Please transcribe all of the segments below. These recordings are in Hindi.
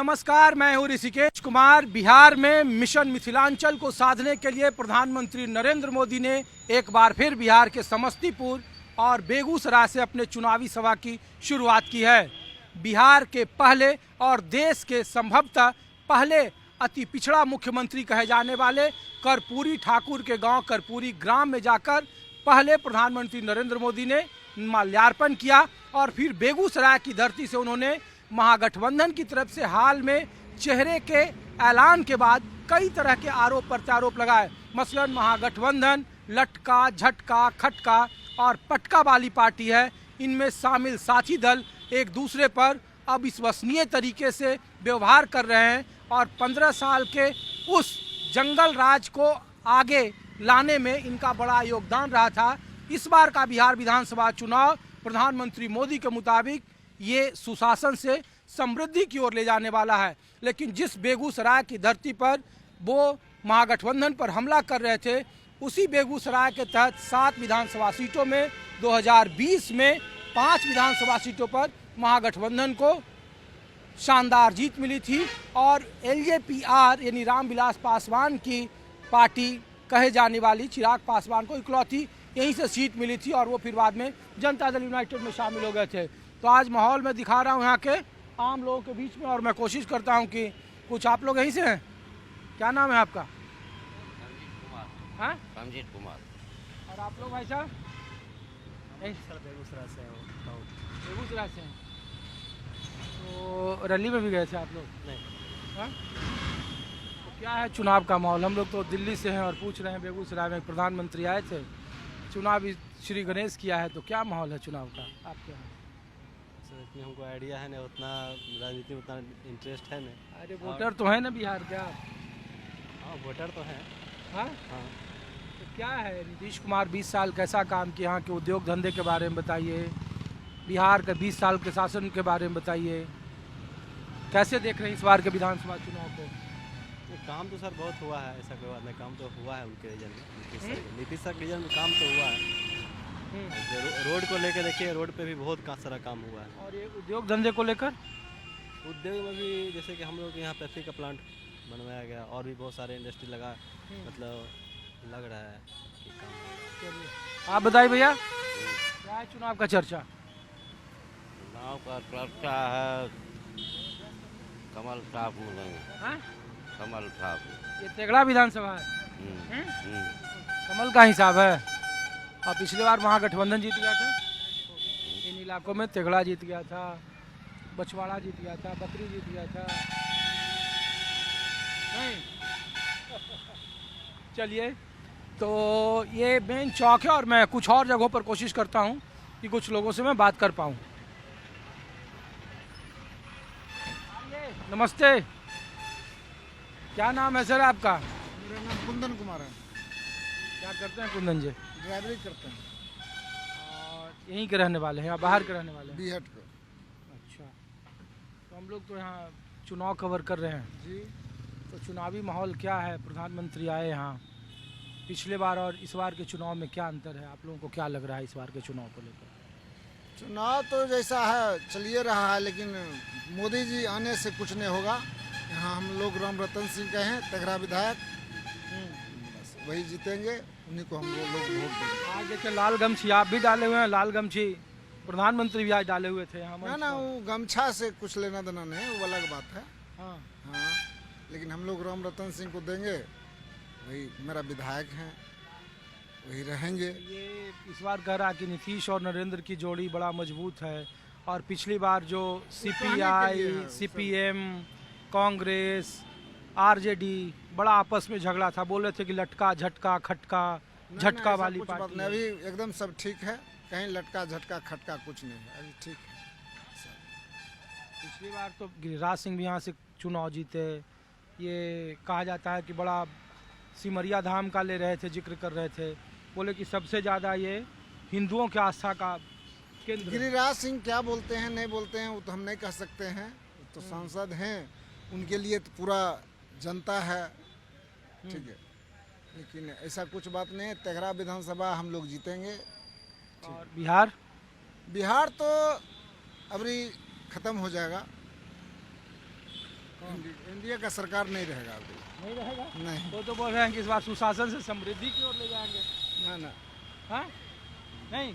नमस्कार, मैं हूं ऋषिकेश कुमार। बिहार में मिशन मिथिलांचल को साधने के लिए प्रधानमंत्री नरेंद्र मोदी ने एक बार फिर बिहार के समस्तीपुर और बेगूसराय से अपने चुनावी सभा की शुरुआत की है। बिहार के पहले और देश के संभवतः पहले अति पिछड़ा मुख्यमंत्री कहे जाने वाले कर्पूरी ठाकुर के गांव कर्पूरी ग्राम में जाकर पहले प्रधानमंत्री नरेंद्र मोदी ने माल्यार्पण किया और फिर बेगूसराय की धरती से उन्होंने महागठबंधन की तरफ से हाल में चेहरे के ऐलान के बाद कई तरह के आरोप प्रत्यारोप लगाए। मसलन महागठबंधन लटका, झटका, खटका और पटका वाली पार्टी है। इनमें शामिल साथी दल एक दूसरे पर अविश्वसनीय तरीके से व्यवहार कर रहे हैं और 15 साल के उस जंगल राज को आगे लाने में इनका बड़ा योगदान रहा था। इस बार का बिहार विधानसभा चुनाव प्रधानमंत्री मोदी के मुताबिक ये सुशासन से समृद्धि की ओर ले जाने वाला है। लेकिन जिस बेगूसराय की धरती पर वो महागठबंधन पर हमला कर रहे थे, उसी बेगूसराय के तहत 7 विधानसभा सीटों में 2020 में 5 विधानसभा सीटों पर महागठबंधन को शानदार जीत मिली थी और एलजेपीआर यानी रामविलास पासवान की पार्टी कहे जाने वाली चिराग पासवान को इकलौती यहीं से सीट मिली थी और वो फिर बाद में जनता दल यूनाइटेड में शामिल हो गए थे। तो आज माहौल में दिखा रहा हूँ यहाँ के आम लोगों के बीच में और मैं कोशिश करता हूँ कि कुछ आप लोग यहीं से हैं। क्या नाम है आपका? रंजीत कुमार। और आप लोग भाई साहब? बेगूसराय से हैं। बेगूसराय से हैं। तो रैली में भी गए थे आप लोग? नहीं। हाँ? तो क्या है चुनाव का माहौल? हम लोग तो दिल्ली से हैं और पूछ रहे हैं बेगूसराय में प्रधानमंत्री आए थे, चुनाव श्री गणेश किया है, तो क्या माहौल है चुनाव का आपके यहाँ? सर इतनी हमको आइडिया है ना, उतना राजनीति में उतना इंटरेस्ट है नहीं। अरे वोटर तो है ना बिहार का? हाँ वोटर तो हैं। हाँ? हाँ तो क्या है नीतीश कुमार 20 साल कैसा काम किया, यहाँ के उद्योग धंधे के बारे में बताइए, बिहार के 20 साल के शासन के बारे में बताइए, कैसे देख रहे हैं इस बार के विधानसभा चुनाव को? ये काम तो सर बहुत हुआ है, ऐसा कोई बात नहीं, काम तो हुआ है उनके रीजन में। नीतीश सर के रीजन में काम तो हुआ है। रोड को लेकर देखिए, रोड पे भी बहुत सारा काम हुआ है। और ये उद्योग धंधे को लेकर? उद्योग में भी जैसे कि हम लोग के यहाँ पेप्सी का प्लांट बनवाया गया और भी बहुत सारे इंडस्ट्री लगा, मतलब लग रहा है कि काम होगा। आप बताइए भैया, क्या है चुनाव का चर्चा? चुनाव का चर्चा है कमल साहब मिलेंगे। हाँ? कमल साहब। ये तेगड़ा विधानसभा है। कमल का हिसाब है। और पिछली बार महागठबंधन जीत गया था, इन इलाकों में तेगड़ा जीत गया था, बछवाड़ा जीत गया था, बकरी जीत गया था। नहीं? चलिए, तो ये मेन चौक है और मैं कुछ और जगहों पर कोशिश करता हूँ कि कुछ लोगों से मैं बात कर पाऊँ। नमस्ते, क्या नाम है सर आपका? मेरा नाम कुंदन कुमार है। क्या करते हैं कुंदन जी? ड्राइवरी करते हैं। और यहीं के रहने वाले हैं या बाहर के रहने वाले हैं? बीहट को। अच्छा, तो हम लोग तो यहाँ चुनाव कवर कर रहे हैं जी। तो चुनावी माहौल क्या है? प्रधानमंत्री आए यहाँ, पिछले बार और इस बार के चुनाव में क्या अंतर है? आप लोगों को क्या लग रहा है इस बार के चुनाव को लेकर? चुनाव तो जैसा है चलिए रहा है, लेकिन मोदी जी आने से कुछ नहीं होगा। यहाँ हम लोग राम रतन सिंह के हैं, तेघड़ा विधायक, बस वही जीतेंगे, उन्हीं को हम लोग वोट देंगे। आज देखिए लाल गमछी आप भी डाले हुए हैं, लाल गमछी प्रधानमंत्री भी आज डाले हुए थे यहाँ। ना वो गमछा से कुछ लेना देना नहीं, वो अलग बात है। हाँ, हाँ, लेकिन हम लोग राम रतन सिंह को देंगे, वही मेरा विधायक हैं, वही रहेंगे। ये इस बार कह रहा कि नीतीश और नरेंद्र की जोड़ी बड़ा मजबूत है और पिछली बार जो सीपीआई, सीपीएम, कांग्रेस, आरजेडी बड़ा आपस में झगड़ा था, बोल रहे थे कि लटका, झटका, खटका, झटका वाली कुछ बात पार्टी नहीं, है। अभी एकदम सब ठीक है, कहीं लटका झटका खटका कुछ नहीं है, अभी ठीक है। पिछली बार तो गिरिराज सिंह भी यहाँ से चुनाव जीते। ये कहा जाता है कि बड़ा सिमरिया धाम का ले रहे थे, जिक्र कर रहे थे, बोले कि सबसे ज़्यादा ये हिंदुओं की आस्था का केंद्र है। गिरिराज सिंह क्या बोलते हैं नहीं बोलते हैं वो तो हम नहीं कह सकते हैं, तो सांसद हैं, उनके लिए तो पूरा जनता है, ठीक है, लेकिन ऐसा कुछ बात नहीं है। तेघड़ा विधानसभा हम लोग जीतेंगे। और बिहार? बिहार तो अभी ख़त्म हो जाएगा। एनडीए का सरकार नहीं रहेगा अभी। नहीं रहेगा? नहीं तो बोल रहे हैं कि इस बार सुशासन से समृद्धि की ओर ले जाएंगे। ना ना हाँ नहीं,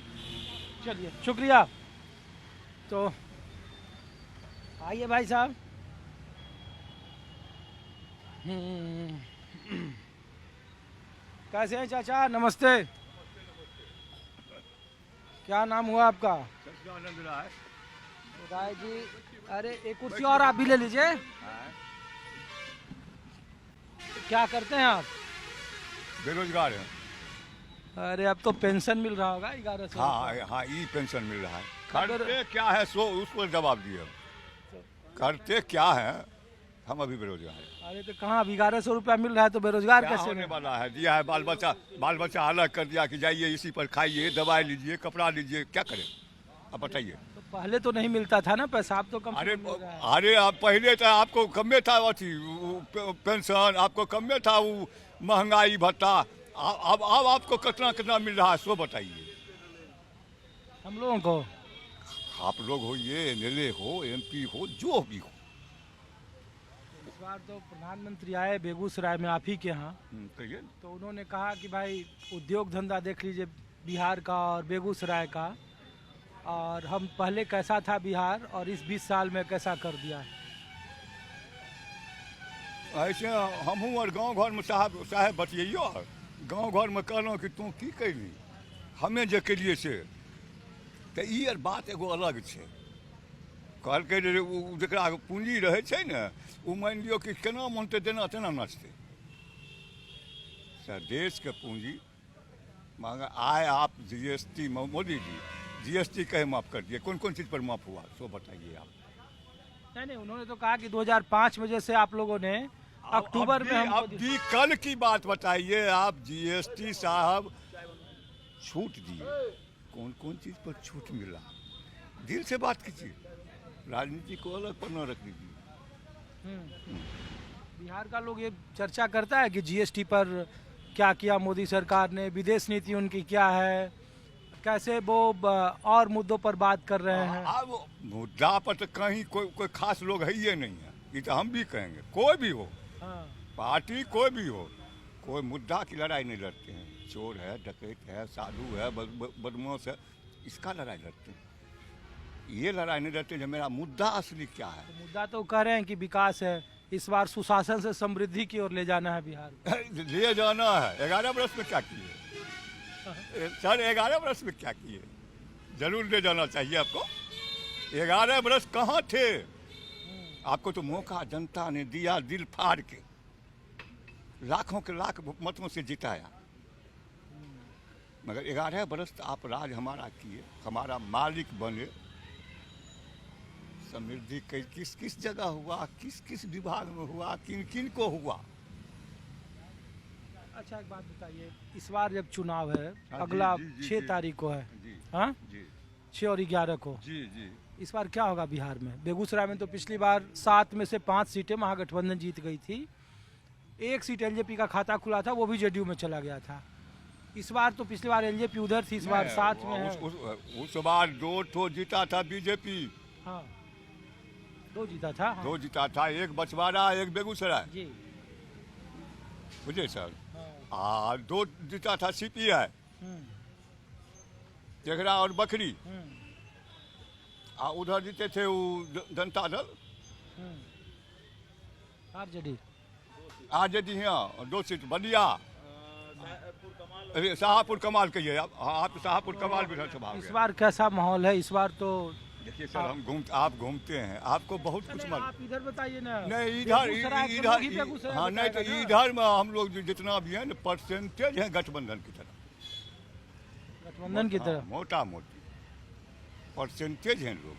चलिए शुक्रिया। तो आइए भाई साहब। कैसे हैं चाचा? नमस्ते। क्या नाम हुआ आपका? आनंद राय। राय जी, अरे एक कुर्सी और आप भी ले लीजिए। क्या करते हैं आप? बेरोजगार है। अरे अब तो पेंशन मिल रहा होगा 1100। हाँ हाँ, ई पेंशन मिल रहा है। करते क्या है सो उस पर जवाब दिए। करते क्या है, हम अभी बेरोजगार हैं। अरे तो कहाँ, अब 1100 रुपया मिल रहा है तो बेरोजगार क्या कैसे होने हैं? वाला है? दिया है बाल बच्चा अलग कर दिया कि जाइए इसी पर खाइए, दवाई लीजिए, कपड़ा लीजिए, क्या करें अब बताइए। तो पहले तो नहीं मिलता था ना पैसा, अब तो कम से अरे कम मिल रहा है। अरे आप पहले तो आपको कम में था अथी पेंशन, आपको कम में था वो महंगाई भत्ता। अब आपको कितना मिल रहा है सो बताइए। हम लोगों को आप लोग हो, ये एमएलए हो, एमपी हो, जो भी हो। इस बार तो प्रधानमंत्री आए बेगूसराय में आप ही के यहाँ, कहिए। तो उन्होंने कहा कि भाई उद्योग धंधा देख लीजिए बिहार का और बेगूसराय का, और हम पहले कैसा था बिहार और इस 20 साल में कैसा कर दिया है। ऐसे हमहूँ और गांव घर में साहब बतियैयो। गांव घर में कहलहुँ कि तू की कैली, हमें जे केलिए से, तो ई आर बात एगो अलग छै। कहलकै जे उ जकरा पूंजी रहै छै ने, वो मान लियो कि केना मनते देना तेना नचते। देश के पूंजी मगर आए आप जीएसटी, मोदी जी जीएसटी कहे माफ कर दिए, कौन कौन चीज़ पर माफ हुआ सो बताइए आप। नहीं, उन्होंने तो कहा कि 2005 में जैसे आप लोगों ने अक्टूबर में हमको अब भी कल की बात बताइए आप। जीएसटी साहब छूट दिए, कौन कौन चीज़ पर छूट मिला, दिल से बात कीजिए। राजनीति को अलग पर न रख दीजिए। बिहार का लोग ये चर्चा करता है कि जीएसटी पर क्या किया मोदी सरकार ने, विदेश नीति उनकी क्या है, कैसे वो और मुद्दों पर बात कर रहे हैं। अब मुद्दा पर तो कहीं कोई खास लोग है ही नहीं है। ये तो हम भी कहेंगे, कोई भी हो, हाँ। पार्टी कोई भी हो, कोई मुद्दा की लड़ाई नहीं लड़ते हैं। चोर है, डकैत है, साधु है, बदमाश है, इसका लड़ाई लड़ते हैं। ये लड़ाई नहीं लड़ते जो मेरा मुद्दा असली क्या है। तो मुद्दा तो कह रहे हैं कि विकास है, इस बार सुशासन से समृद्धि की ओर ले जाना है बिहार को। ले जाना है। 11 वर्ष में क्या किए सर? 11 वर्ष में क्या किए? जरूर ले जाना चाहिए आपको। 11 वर्ष कहाँ थे? आपको तो मौका जनता ने दिया, दिल फाड़ के लाखों के लाख मतों से जिताया, मगर 11 वर्ष तो आप राज हमारा किए, हमारा मालिक बने। समृद्धि किस किस जगह हुआ, किस किस विभाग में हुआ, किन किन को हुआ। अच्छा एक बात बताइए, इस बार जब चुनाव है, हाँ, अगला जी, 6 तारीख को है, जी हाँ जी 6 और 11 को, जी जी। इस बार क्या होगा बिहार में? बेगूसराय में तो पिछली बार 7 में से 5 सीटें महागठबंधन जीत गई थी। 1 सीट एलजेपी का खाता खुला था, वो भी जेडीयू में चला गया था। इस बार तो पिछली बार एलजेपी उधर थी, इस बार 7 में है। उस बार 2 ठो जीता था बीजेपी। हाँ 2 जीता था। हाँ। 2 जीता था, एक बछवाड़ा, एक बेगूसराय, जी बुझे सर। हाँ। 2 जीता था सीपीआई, तेघरा और बकरी। उधर जीते थे वो जनता दल, आरजेडी। आरजेडी। यहाँ 2 सीट बलिया, शाहपुर कमाल कहिए आप शाहपुर कमाल विधानसभा। इस बार कैसा माहौल है? इस बार तो देखिए सर, आप घूमते हैं, आपको बहुत कुछ मालूम। आप इधर बताइए ना। नहीं इधर हाँ, नहीं तो इधर में हम लोग जितना भी है ना परसेंटेज है गठबंधन की तरफ, गठबंधन की तरफ मोटा मोटी परसेंटेज हैं लोग।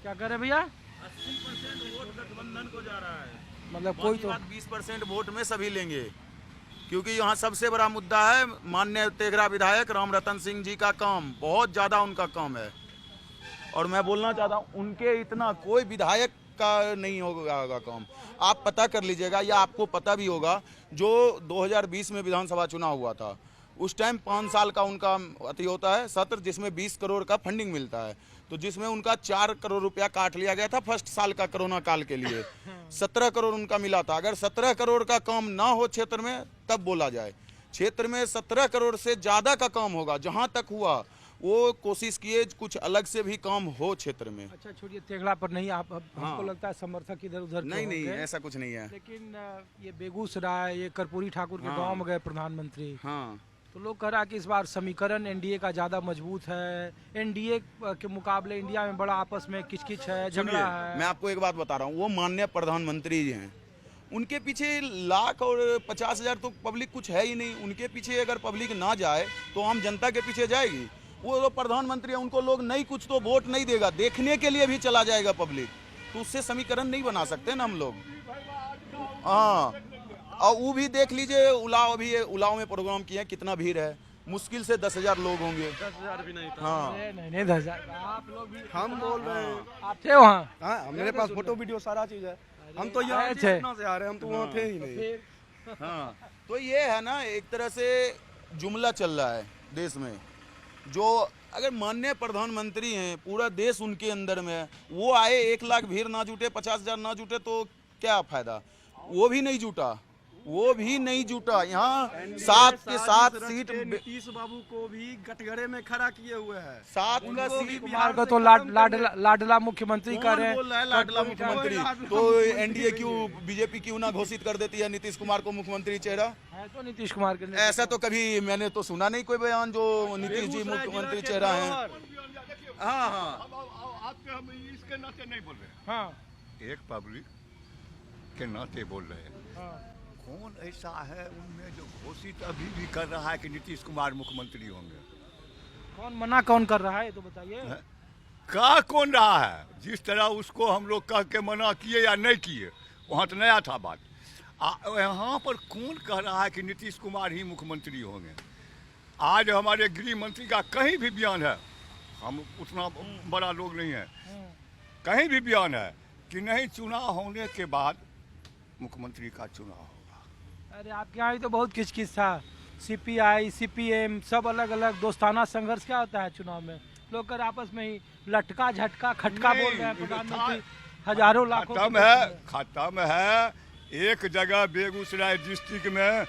क्या कर रहे भैया? 80% वोट गठबंधन को जा रहा है। मतलब कोई तो 20% वोट में सभी लेंगे, क्योंकि यहाँ सबसे बड़ा मुद्दा है माननीय तेघरा विधायक रामरतन सिंह जी का काम, बहुत ज़्यादा उनका काम है। और मैं बोलना चाहता हूँ, उनके इतना कोई विधायक का नहीं होगा काम। आप पता कर लीजिएगा, या आपको पता भी होगा, जो 2020 में विधानसभा चुनाव हुआ था, उस टाइम 5 साल का उनका अति होता है सत्र, जिसमें 20 करोड़ का फंडिंग मिलता है। तो जिसमें उनका 4 करोड़ रुपया काट लिया गया था फर्स्ट साल का कोरोना काल के लिए। 17 करोड़ उनका मिला था। अगर 17 करोड़ का काम ना हो क्षेत्र में तब बोला जाए। क्षेत्र में 17 करोड़ से ज़्यादा का काम होगा। जहाँ तक हुआ वो कोशिश किए कुछ अलग से भी काम हो क्षेत्र में। अच्छा छोड़िए, तेघड़ा पर नहीं, आप हमको लगता है समर्थक इधर उधर नहीं नहीं, ऐसा कुछ नहीं है। लेकिन ये बेगूसराय, ये कर्पूरी ठाकुर के गांव में गए प्रधानमंत्री, हाँ, तो लोग कह रहा है कि इस बार समीकरण एनडीए का ज्यादा मजबूत है, एनडीए के मुकाबले इंडिया में बड़ा आपस में किचकिच है, झगड़ा है। मैं आपको एक बात बता रहा हूँ, वो माननीय प्रधानमंत्री जी हैं, उनके पीछे लाख और 50,000 तो पब्लिक कुछ है ही नहीं। उनके पीछे अगर पब्लिक ना जाए तो आम जनता के पीछे जाएगी। वो तो प्रधानमंत्री है, उनको लोग नहीं कुछ तो वोट नहीं देगा, देखने के लिए भी चला जाएगा पब्लिक, तो उससे समीकरण नहीं बना सकते ना हम लोग। हाँ, और वो भी देख लीजिए, उलाव भी है, उलाव में प्रोग्राम किए हैं, कितना भीड़ है, मुश्किल से 10,000 लोग होंगे। 10,000 भी नहीं था। हाँ, नहीं 10,000 आप लोग भी, हम बोल रहे हैं, आप थे वहाँ? हाँ मेरे पास फोटो वीडियो सारा चीज है। हम तो यहाँ थे। से आ रहे हैं, हम तो वहाँ थे ही नहीं। हाँ, तो ये है ना, एक तरह से जुमला चल रहा है देश में। जो अगर माननीय प्रधानमंत्री हैं, पूरा देश उनके अंदर में है, वो आए 1 लाख भीड़ ना जुटे, 50,000 ना जुटे तो क्या फायदा। वो भी नहीं जुटा, वो भी नहीं जुटा। यहाँ 7 के 7 सीट नीतीश बाबू को भी गठगड़े में खड़ा किए हुए हैं। 7 का सीट कुमार को तो लाडला मुख्यमंत्री कर रहे हैं। बोल रहा है लाडला मुख्यमंत्री, तो एनडीए क्यों, बीजेपी क्यों ना घोषित कर देती है नीतीश कुमार को मुख्यमंत्री चेहरा। है तो नीतीश कुमार के लिए। ऐसा तो कभी मैंने तो सुना नहीं कोई बयान जो नीतीश जी मुख्यमंत्री चेहरा है। हाँ हाँ, आपके हम इसके नाते नहीं बोल रहे हाँ हैं, एक पब्लिक के नाते बोल रहे हैं। हाँ। कौन ऐसा है उनमें जो घोषित अभी भी कर रहा है कि नीतीश कुमार मुख्यमंत्री होंगे? कौन मना कौन कर रहा है, तो बताइए। कह कौन रहा है? जिस तरह उसको हम लोग कह के मना किए या नहीं किए, वहाँ तो नया था बात। यहाँ पर कौन कह रहा है कि नीतीश कुमार ही मुख्यमंत्री होंगे? आज हमारे गृह मंत्री का कहीं भी बयान है, हम उतना बड़ा लोग नहीं है, कहीं भी बयान है कि नहीं, चुनाव होने के बाद मुख्यमंत्री का चुनाव होगा। अरे आपके यहाँ भी तो बहुत किचकिच था, सीपीआई सीपीएम सब अलग अलग दोस्ताना संघर्ष क्या होता है चुनाव में, लोग कर आपस में ही लटका झटका खटका बोल रहे हैं। प्रधानमंत्री हजारों लाखों खत्म है। एक जगह बेगूसराय डिस्ट्रिक्ट में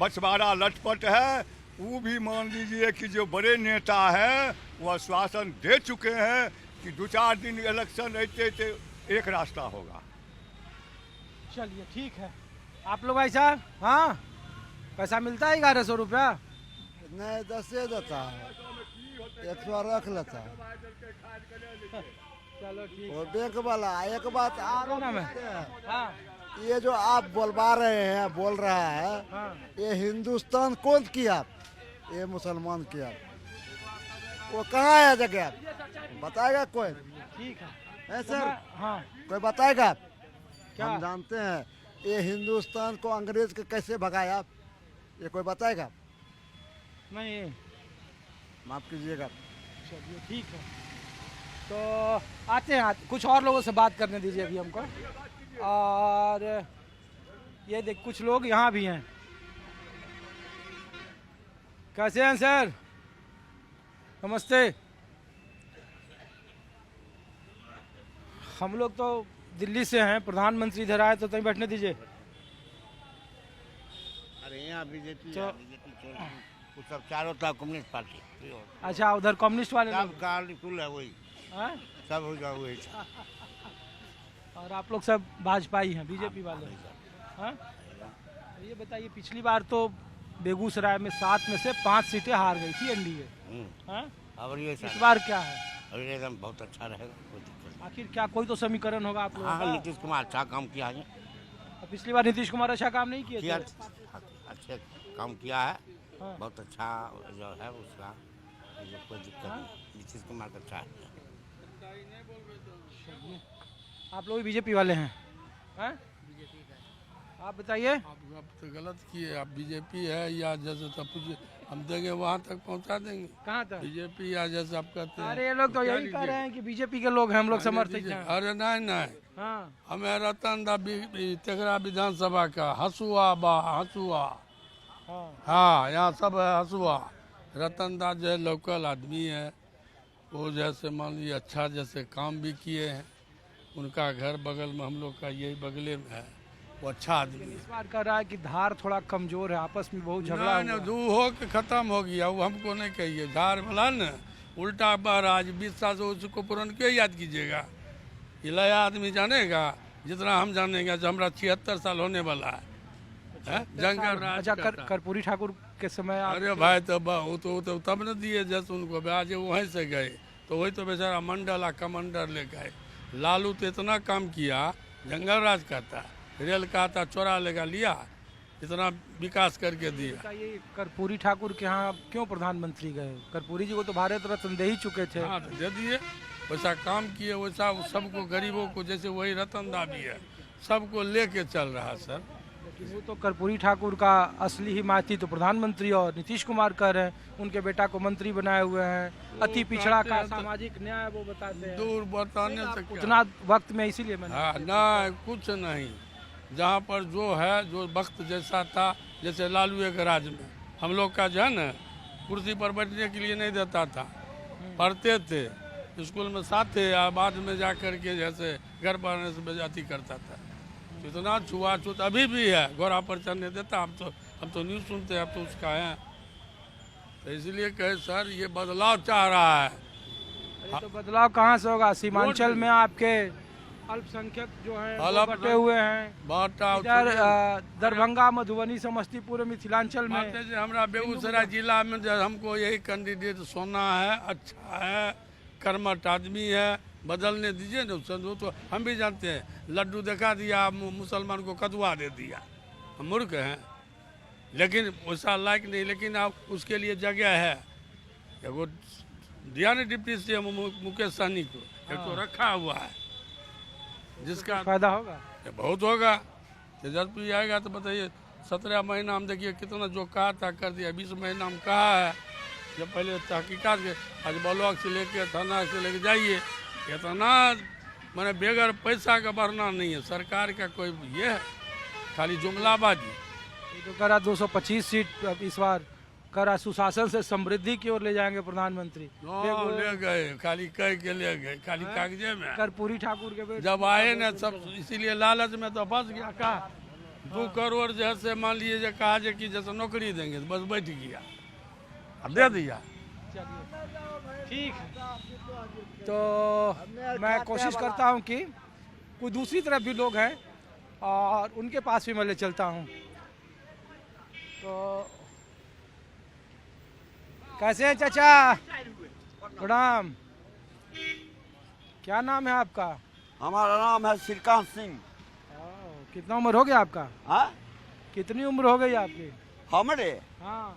बछवाड़ा लटपट है, वो भी मान लीजिए कि जो बड़े नेता हैं वो आश्वासन दे चुके हैं कि 2-4 दिन इलेक्शन रहते थे, एक रास्ता होगा। चलिए ठीक है, आप लोग भाई साहब, हाँ पैसा मिलता है 1100 रुपया? नहीं 10 देता है, 100 रख लेता है। चलो ठीक। और बैंक वाला एक बात क्या नाम है? हाँ ये जो आप बोलवा रहे हैं, बोल रहा है, हाँ। ये हिंदुस्तान कौन किया? ये मुसलमान किया। वो कहाँ है जगह, बताएगा कोई? ठीक है। है सर, हाँ कोई बताएगा? क्या? हम जानते हैं ये हिंदुस्तान को अंग्रेज के कैसे भगाया, ये कोई बताएगा? नहीं, माफ कीजिएगा। चलिए ठीक है, तो आते हैं, कुछ और लोगों से बात करने दीजिए अभी हमको। और ये देख कुछ लोग यहाँ भी हैं। कैसे हैं सर? नमस्ते। हम लोग तो दिल्ली से हैं, प्रधानमंत्री इधर आए तो कहीं बैठने दीजिए। अरे यहाँ बीजेपी तो- वो सब चारों तरफ कम्युनिस्ट पार्टी, अच्छा, उधर कम्युनिस्ट वाले लोग। सब काली कुल है वही, हाँ? सब हो जाओ वही। और आप लोग सब भाजपा ही हैं, बीजेपी वाले। हाँ? ये बताइए, पिछली बार तो बेगूसराय में 7 में से 5 सीटें हार गई थी एनडीए। हाँ? और ये इस बार क्या है? और ये एकदम बहुत अच्छा रहेगा, कोई दिक्कत नहीं। आखिर क्या कोई तो समीकरण होगा आप लोगों हाँ, का? नीतीश कुमार अच्छा काम किया है, और पिछली बार नीतीश कुमार अच्छा काम नहीं किए किया थे? अच्छे काम किया है, हाँ। बहुत अच्छा जो है उसका, जो कोई दिक्कत नहीं, नीतीश कुमार का अच्छा है। आप लोग बीजेपी वाले हैं? हाँ? आप बताइए। आप तो गलत किए, आप बीजेपी है या जैसे सब कुछ हम देंगे वहाँ तक पहुँचा देंगे। कहाँ तक? बीजेपी या जैसे आप कहते हैं। अरे ये लोग तो क्या यही कह लीजिए? रहे हैं कि बीजेपी के लोग हैं, हम लोग समर्थक हैं। अरे नहीं नहीं, हाँ हमें रतनदा तेघड़ा विधानसभा का हसुआ बा हसुआ, हाँ हाँ यहाँ सब है हसुआ। रतनदा जो है लोकल आदमी है, वो जैसे मान लीजिए अच्छा जैसे काम भी किए हैं, उनका घर बगल में, हम लोग का यही बगले में है, वो अच्छा आदमी है। इस बार कह रहा है कि धार थोड़ा कमजोर है, आपस में बहुत झगड़ा नहीं, हुआ नहीं, दू हो के खत्म हो गया, वो हमको नहीं कहिए। धार वाला न उल्टा बार आज 20 साल से उसको पुरान क्यों याद कीजिएगा? ये नया आदमी जानेगा जितना हम जानेंगे, जो हमारा 76 साल होने वाला है। जंगल राज अच्छा, करता। कर्पूरी ठाकुर के समय आप अरे भाई तो वो तो तब न दिए जैसे उनको, आज वहीं से गए तो वही तो बेचारा मंडल कमांडर ले गए। लालू तो इतना काम किया, जंगल राज करता, रेल का था चोरा लेगा लिया, इतना विकास करके दिया। बताइए, कर्पूरी ठाकुर के यहाँ क्यों प्रधानमंत्री गए? कर्पूरी जी को तो भारत रत्न दे ही चुके थे। हाँ तो दे दिए, वैसा काम किए, वैसा सबको गरीबों को, जैसे वही रतन दा भी है, सबको लेके चल रहा सर। लेकिन वो तो कर्पूरी ठाकुर का असली हिमायती तो प्रधानमंत्री और नीतीश कुमार कह रहे हैं, उनके बेटा को मंत्री बनाए हुए हैं, अति पिछड़ा का सामाजिक न्याय वो बताते हैं। दूर बताने से क्या? उतना वक्त में इसीलिए मैंने हाँ नहीं, कुछ नहीं, जहाँ पर जो है, जो वक्त जैसा था, जैसे लालू एक राज में हम लोग का जो है ना, कुर्सी पर बैठने के लिए नहीं देता था, पढ़ते थे, स्कूल में साथ थे, या बाद में जा कर के जैसे घर पर से बेजाती करता था। तो इतना छुआछूत अभी भी है, घोड़ा पर चढ़ने देता। हम तो न्यूज़ सुनते हैं, अब तो उसका है, तो इसलिए कहे सर ये बदलाव चाह रहा है। अरे तो बदलाव कहाँ से होगा? सीमांचल में आपके अल्पसंख्यक जो हैं वो बटे हुए हैं, बाटा इधर दरभंगा, मधुबनी, समस्तीपुर, मिथिलांचल में। हमारा बेगूसराय जिला में जो हमको यही कैंडिडेट सोना है, अच्छा है, कर्मठ आदमी है, बदलने दीजिए ना। तो हम भी जानते हैं, लड्डू दिखा दिया, मुसलमान को कदुआ दे दिया, हम मूर्ख हैं, लेकिन वैसा लायक नहीं। लेकिन अब उसके लिए जगह है, एगो दिया ना डिप्टी सीएम मुकेश सहनी को, एक तो रखा हुआ है, जिसका फायदा होगा, बहुत होगा। तेजस्वी आएगा तो बताइए, 17 महीना हम देखिए कितना जो कहा था कर दिया, 20 महीना हम कहा है। जब पहले तहकीकात के आज ब्लॉक से लेके थाना से लेके जाइए, इतना मैंने बेगर पैसा का भरना नहीं है, सरकार का कोई ये है, खाली जुमलाबाजी। ये तो करा 225 सीट इस बार करा, सुशासन से समृद्धि की ओर ले जाएंगे प्रधानमंत्री। ले गए, खाली कह के ले गए, खाली कागजे में। कर्पूरी ठाकुर के बेटे जब आए ना सब, इसीलिए लालच में तो फंस गया। कहा 2 करोड़ जैसे मान लीजिए कहा जे कि जैसे नौकरी देंगे, बस बैठ गया, अब दे दिया। ठीक है, तो मैं कोशिश करता हूं कि कोई दूसरी तरफ भी लोग हैं और उनके पास भी मैं ले चलता हूं। तो कैसे हैं चाचा? प्रणाम। क्या नाम है आपका? हमारा नाम है श्रीकांत सिंह। कितना उम्र हो गया आपका? हाँ, कितनी उम्र हो गई आपकी? हमारे हाँ,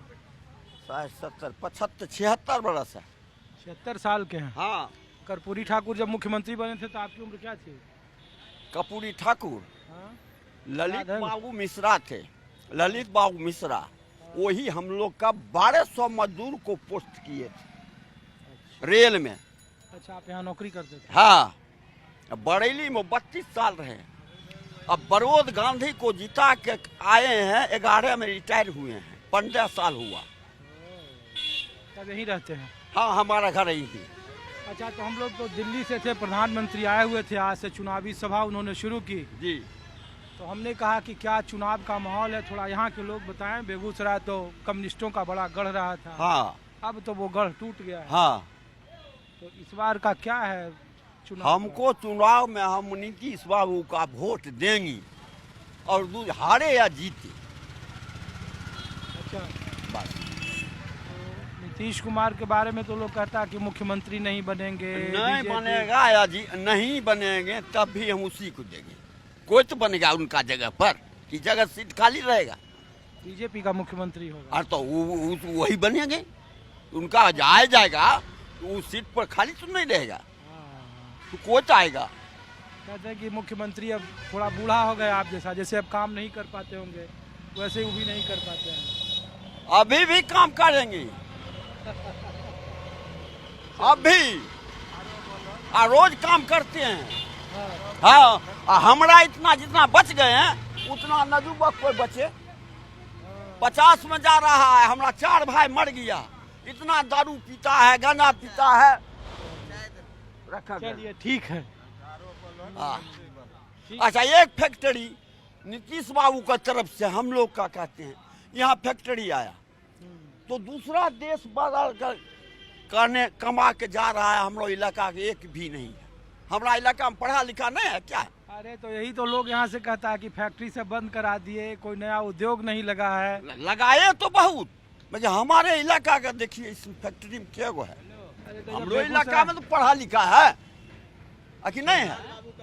70, 75, 76 बरस है। 76 साल के हैं। हाँ, कर्पूरी ठाकुर जब मुख्यमंत्री बने थे तो आपकी उम्र क्या थी? कर्पूरी ठाकुर हाँ? ललित याद है? बाबू मिश्रा थे, ललित बाबू मिश्रा, वही हम लोग का 1200 मजदूर को पोस्ट किए थे रेल में। अच्छा, आप यहाँ नौकरी करते थे? हाँ, बरेली में 32 साल रहे। अब बरोद गांधी को जिता के आए हैं, 11 में रिटायर हुए हैं, 15 साल हुआ। तब यहीं रहते हैं? हाँ, हमारा घर यही है। अच्छा, तो हम लोग तो दिल्ली से थे, प्रधानमंत्री आए हुए थे, आज से चुनावी सभा उन्होंने शुरू की। जी, तो हमने कहा कि क्या चुनाव का माहौल है, थोड़ा यहाँ के लोग बताएं। बेगूसराय तो कम्युनिस्टों का बड़ा गढ़ रहा था, हाँ अब तो वो गढ़ टूट गया है। हाँ। तो इस बार का क्या है चुनाव? हमको चुनाव में हम नीतीश बाबू का वोट देंगे, और हारे या जीते। अच्छा, बस। तो नीतीश कुमार के बारे में तो लोग कहता है कि मुख्यमंत्री नहीं बनेंगे, नहीं BJP बनेगा या जी नहीं बनेंगे तब भी हम उसी को देंगे। कोई तो बनेगा उनका जगह पर, कि जगह सीट खाली रहेगा, बीजेपी का मुख्यमंत्री होगा। और तो वही बनेंगे, उनका आ जाएगा तो उस सीट पर खाली तो नहीं रहेगा, तो कोई तो आएगा। कहते हैं कि मुख्यमंत्री अब थोड़ा बूढ़ा हो गया आप जैसा, जैसे अब काम नहीं कर पाते होंगे वैसे ही वो भी नहीं कर पाते हैं। अभी भी काम करेंगे, अभी रोज काम करते हैं। हाँ, हमारा इतना जितना बच गए हैं उतना नजूबा कोई बचे। 50 में जा रहा है, हमारा 4 भाई मर गया। इतना दारू पीता है, गांजा पीता है, रखा गया। चलिए ठीक है। हाँ। अच्छा, एक फैक्ट्री नीतीश बाबू का तरफ से हम लोग का कहते हैं, यहाँ फैक्ट्री आया तो दूसरा देश बाजार करने कमा के जा रहा है, हम लोग इलाका के एक भी नहीं है। हमारा इलाका में पढ़ा लिखा नहीं है क्या? अरे तो यही तो लोग यहाँ से कहता है कि फैक्ट्री से बंद करा दिए, कोई नया उद्योग नहीं लगा है। लगाए तो बहुत, मगर हमारे इलाका का देखिए इस फैक्ट्री में क्या है। अरे तो हम जब लोग इलाका बेगूसराय- में तो पढ़ा लिखा है कि नहीं है?